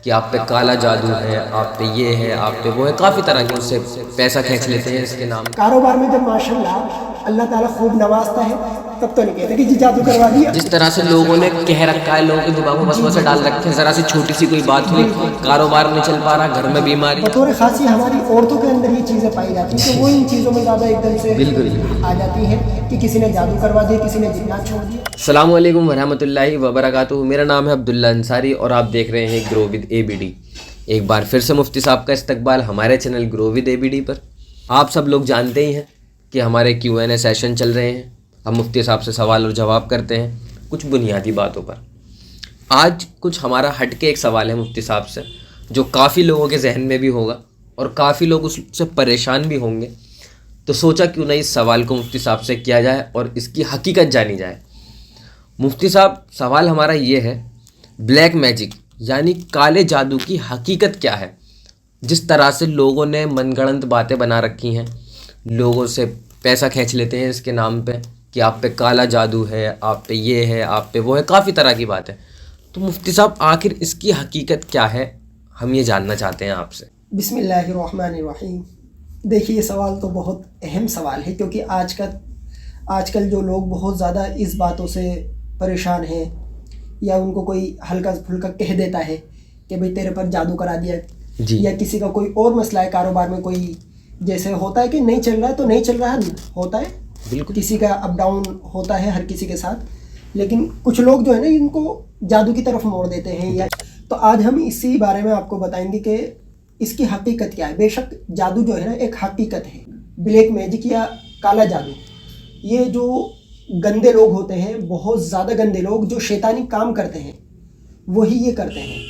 کہ آپ پہ کالا جادو ہے، آپ پہ یہ ہے، آپ پہ وہ ہے، کافی طرح کے اس سے پیسہ کھینچ لیتے ہیں اس کے نام۔ کاروبار میں جب ماشاءاللہ اللہ تعالیٰ خوب نوازتا ہے تب تو نہیں کہتے کہ جی جادو کروا دیا۔ جس طرح سے لوگوں نے کہہ رکھا ہے، لوگوں کے دماغ میں وسوسے ڈال رکھے ہیں، ذرا سی چھوٹی سی کوئی بات ہوئی، کاروبار نہیں چل پا رہا، گھر میں بیماری۔ بطور خاصی ہماری عورتوں کے اندر یہ چیزیں پائی جاتی ہیں کہ وہ ان چیزوں میں زیادہ ایک دم سے بالکل آ جاتی ہیں کہ کسی نے جادو کروا دیا، کسی نے جنات چھوڑ دیا۔ السلام علیکم ورحمۃ اللہ وبرکاتہ۔ میرا نام ہے عبداللہ انصاری اور آپ دیکھ رہے ہیں grow with A B D. ایک بار پھر سے مفتی صاحب کا استقبال ہمارے channel grow with A B D پر۔ آپ سب لوگ جانتے ہی ہیں کہ ہمارے کیو این اے سیشن چل رہے ہیں، ہم مفتی صاحب سے سوال اور جواب کرتے ہیں کچھ بنیادی باتوں پر۔ آج کچھ ہمارا ہٹ کے ایک سوال ہے مفتی صاحب سے، جو کافی لوگوں کے ذہن میں بھی ہوگا اور کافی لوگ اس سے پریشان بھی ہوں گے، تو سوچا کیوں نہ اس سوال کو مفتی صاحب سے کیا جائے اور اس کی حقیقت جانی جائے۔ مفتی صاحب، سوال ہمارا یہ ہے، بلیک میجک یعنی کالے جادو کی حقیقت کیا ہے؟ جس طرح سے لوگوں نے من گڑنت باتیں بنا رکھی ہیں، لوگوں سے پیسہ کھینچ لیتے ہیں اس کے نام پہ کہ آپ پہ کالا جادو ہے، آپ پہ یہ ہے، آپ پہ وہ ہے، کافی طرح کی باتیں۔ تو مفتی صاحب، آخر اس کی حقیقت کیا ہے؟ ہم یہ جاننا چاہتے ہیں آپ سے۔ بسم اللہ الرحمن الرحیم۔ دیکھیے، یہ سوال تو بہت اہم سوال ہے، کیونکہ آج کل جو لوگ بہت زیادہ اس باتوں سے پریشان ہیں، یا ان کو کوئی ہلکا پھلکا کہہ دیتا ہے کہ بھئی تیرے پر جادو کرا دیا جی، یا کسی کا کوئی اور مسئلہ ہے کاروبار میں، کوئی جیسے ہوتا ہے کہ نہیں چل رہا ہے تو نہیں چل رہا ہوتا ہے، بالکل کسی کا اپ ڈاؤن ہوتا ہے ہر کسی کے ساتھ، لیکن کچھ لوگ جو ہے نا ان کو جادو کی طرف موڑ دیتے ہیں۔ یا تو آج ہم اسی بارے میں آپ کو بتائیں گے کہ اس کی حقیقت کیا ہے۔ بے شک جادو جو ہے نا ایک حقیقت ہے، بلیک میجک یا کالا جادو، یہ جو گندے لوگ ہوتے ہیں، بہت زیادہ گندے لوگ جو شیطانی کام کرتے ہیں، وہی یہ کرتے ہیں۔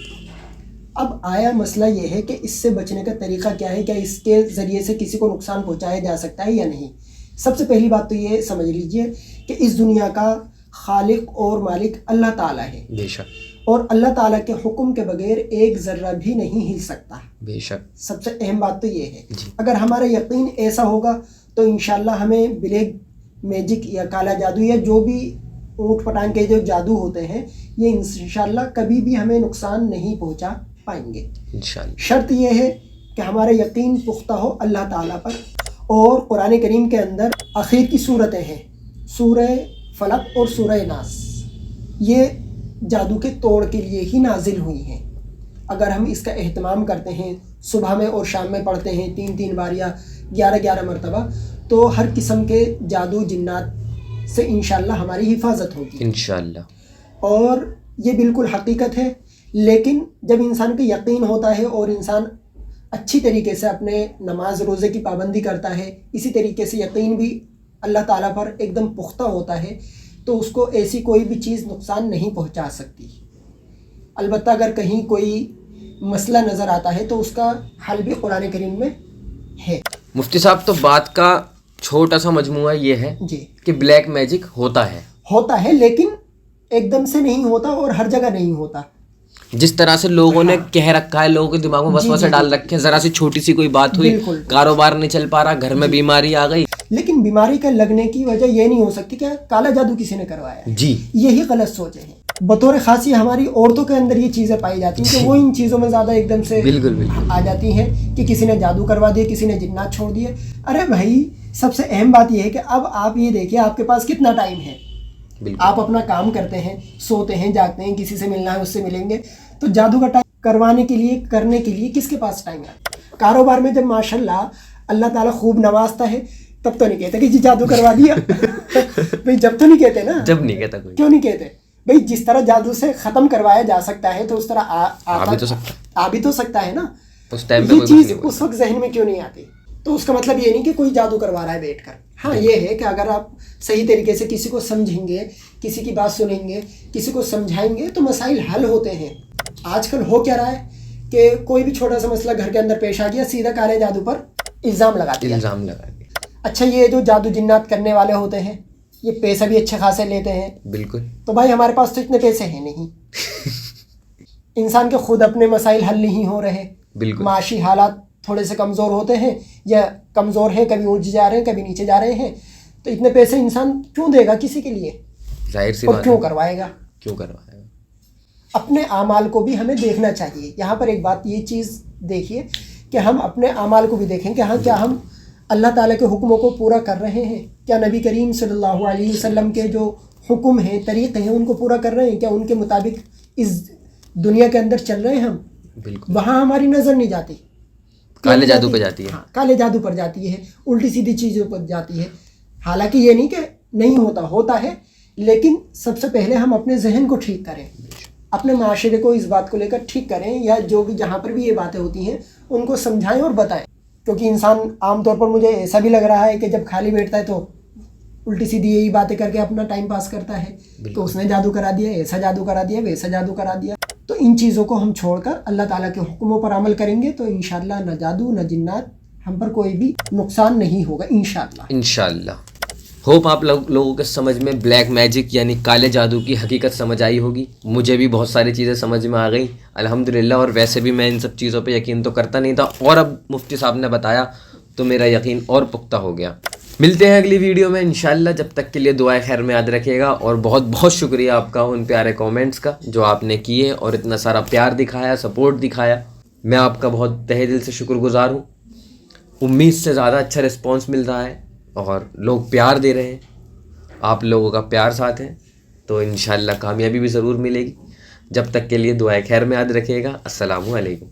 اب آیا مسئلہ یہ ہے کہ اس سے بچنے کا طریقہ کیا ہے، کیا اس کے ذریعے سے کسی کو نقصان پہنچایا جا سکتا ہے یا نہیں۔ سب سے پہلی بات تو یہ سمجھ لیجئے کہ اس دنیا کا خالق اور مالک اللہ تعالیٰ ہے، بے شک، اور اللہ تعالیٰ کے حکم کے بغیر ایک ذرہ بھی نہیں ہل سکتا۔ بے شک، سب سے اہم بات تو یہ ہے۔ جی، اگر ہمارا یقین ایسا ہوگا تو انشاءاللہ ہمیں بلیک میجک یا کالا جادو یا جو بھی اونٹ پٹان کے جو جادو ہوتے ہیں، یہ انشاءاللہ کبھی بھی ہمیں نقصان نہیں پہنچا پائیں گے۔ انشاءاللہ۔ شرط یہ ہے کہ ہمارا یقین پختہ ہو اللہ تعالیٰ پر۔ اور قرآن کریم کے اندر آخر کی صورتیں ہیں، سورہ فلق اور سورہ ناس، یہ جادو کے توڑ کے لیے ہی نازل ہوئی ہیں۔ اگر ہم اس کا اہتمام کرتے ہیں، صبح میں اور شام میں پڑھتے ہیں 3 بار یا 11 مرتبہ، تو ہر قسم کے جادو جنات سے انشاءاللہ ہماری حفاظت ہوگی انشاءاللہ۔ اور یہ بالکل حقیقت ہے۔ لیکن جب انسان کا یقین ہوتا ہے اور انسان اچھی طریقے سے اپنے نماز روزے کی پابندی کرتا ہے، اسی طریقے سے یقین بھی اللہ تعالیٰ پر ایک دم پختہ ہوتا ہے، تو اس کو ایسی کوئی بھی چیز نقصان نہیں پہنچا سکتی۔ البتہ اگر کہیں کوئی مسئلہ نظر آتا ہے تو اس کا حل بھی قرآن کریم میں ہے۔ مفتی صاحب، تو بات کا چھوٹا سا مجموعہ یہ ہے جی، کہ بلیک میجک ہوتا ہے، لیکن ایک دم سے نہیں ہوتا اور ہر جگہ نہیں ہوتا۔ جس طرح سے لوگوں نے کہہ رکھا ہے، لوگوں کے دماغ میں وسوسے ڈال رکھے ہیں، ذرا سی چھوٹی سی کوئی بات ہوئی، بالکل، کاروبار نہیں چل پا رہا، گھر میں بیماری آ گئی۔ لیکن بیماری کا لگنے کی وجہ یہ نہیں ہو سکتی کہ کالا جادو کسی نے کروایا ہے۔ جی، یہی غلط سوچیں ہیں۔ بطور خاصی ہماری عورتوں کے اندر یہ چیزیں پائی جاتی ہیں کہ وہ ان چیزوں میں زیادہ ایک دم سے بالکل بالکل، آ جاتی ہیں کہ کسی نے جادو کروا دیا، کسی نے جنات چھوڑ دیے۔ ارے بھائی، سب سے اہم بات یہ ہے کہ اب آپ یہ دیکھیں آپ کے پاس کتنا ٹائم ہے۔ بالکل، آپ اپنا کام کرتے ہیں، سوتے ہیں، جاگتے ہیں، کسی سے ملنا ہے اس سے ملیں گے، تو جادو کا ٹائم کرنے کے لیے کس کے پاس ٹائم ہے؟ کاروبار میں جب ماشاءاللہ اللہ تعالیٰ خوب نوازتا ہے تب تو نہیں کہتے کہ جی جادو کروا دیا۔ بھئی جب تو نہیں کہتے نا، جب نہیں کہتا کوئی، کیوں نہیں کہتے؟ بھئی جس طرح جادو سے ختم کروایا جا سکتا ہے تو اس طرح آ بھی تو سکتا ہے نا۔ اس ٹائم پہ یہ کوئی چیز کچھ نہیں اس وقت ذہن میں کیوں نہیں آتی؟ تو اس کا مطلب یہ نہیں کہ کوئی جادو کروا رہا ہے بیٹھ کر۔ ہاں، یہ ہے کہ اگر آپ صحیح طریقے سے کسی کو سمجھیں گے، کسی کی بات سنیں گے، کسی کو سمجھائیں گے تو مسائل حل ہوتے ہیں۔ آج کل ہو کیا رہا ہے کہ کوئی بھی چھوٹا سا مسئلہ گھر کے اندر پیش آ گیا، سیدھا کالے جادو پر الزام لگا دیا۔ الزام لگا دیا، اچھا، یہ جو جادو جنات کرنے والے ہوتے ہیں یہ پیسہ بھی اچھے خاصے لیتے ہیں۔ بالکل، تو بھائی ہمارے پاس تو اتنے پیسے ہیں نہیں، انسان کے خود اپنے مسائل حل نہیں ہو رہے، بالکل، معاشی حالات تھوڑے سے کمزور ہوتے ہیں یا کمزور ہیں، کبھی اونچ جا رہے ہیں کبھی نیچے جا رہے ہیں، تو اتنے پیسے انسان کیوں دے گا کسی کے لیے ظاہر سی اور بات کیوں ہے، کروائے گا؟ کیوں کروایا؟ اپنے اعمال کو بھی ہمیں دیکھنا چاہیے. یہاں پر ایک بات یہ چیز دیکھیے کہ ہم اپنے اعمال کو بھی دیکھیں کہ ہاں کیا ہم اللہ تعالیٰ کے حکموں کو پورا کر رہے ہیں, کیا نبی کریم صلی اللہ علیہ وسلم کے جو حکم ہیں, طریقے ہیں, ان کو پورا کر رہے ہیں, کیا ان کے مطابق اس دنیا کے اندر چل رہے ہیں ہم. بالکل وہاں ہماری نظر نہیں جاتی, کالے جادو پہ جاتی ہے. ہاں, کالے جادو پر جاتی ہے, الٹی سیدھی چیزوں پر جاتی ہے. حالانکہ یہ نہیں کہ نہیں ہوتا ہے, لیکن سب سے پہلے ہم اپنے ذہن کو ٹھیک کریں, اپنے معاشرے کو اس بات کو لے کر ٹھیک کریں, یا جو بھی جہاں پر بھی یہ باتیں ہوتی ہیں ان کو سمجھائیں اور بتائیں. کیونکہ انسان عام طور پر مجھے ایسا بھی لگ رہا ہے کہ جب خالی بیٹھتا ہے تو الٹی سیدھی یہی باتیں کر کے اپنا ٹائم پاس کرتا ہے. تو اس نے جادو کرا دیا, ایسا جادو کرا دیا, ویسا جادو کرا دیا. تو ان چیزوں کو ہم چھوڑ کر اللہ تعالیٰ کے حکموں پر عمل کریں گے تو انشاءاللہ نہ جادو نہ جنات ہم پر کوئی بھی نقصان نہیں ہوگا انشاءاللہ. ہوپ آپ لوگوں کے سمجھ میں بلیک میجک یعنی کالے جادو کی حقیقت سمجھ آئی ہوگی. مجھے بھی بہت ساری چیزیں سمجھ میں آ گئیں الحمدللہ, اور ویسے بھی میں ان سب چیزوں پہ یقین تو کرتا نہیں تھا, اور اب مفتی صاحب نے بتایا تو میرا یقین اور پختہ ہو گیا. ملتے ہیں اگلی ویڈیو میں انشاءاللہ, جب تک کے لیے دعائے خیر میں یاد رکھیے گا. اور بہت بہت شکریہ آپ کا ان پیارے کومنٹس کا جو آپ نے کیے اور اتنا سارا پیار دکھایا, سپورٹ دکھایا. میں آپ کا بہت تہہ دل سے شکر گزار ہوں. امید سے زیادہ اچھا رسپانس مل رہا ہے اور لوگ پیار دے رہے ہیں. آپ لوگوں کا پیار ساتھ ہے تو انشاءاللہ کامیابی بھی ضرور ملے گی. جب تک کے لیے دعائے خیر میں یاد رکھیے گا. السلام علیکم.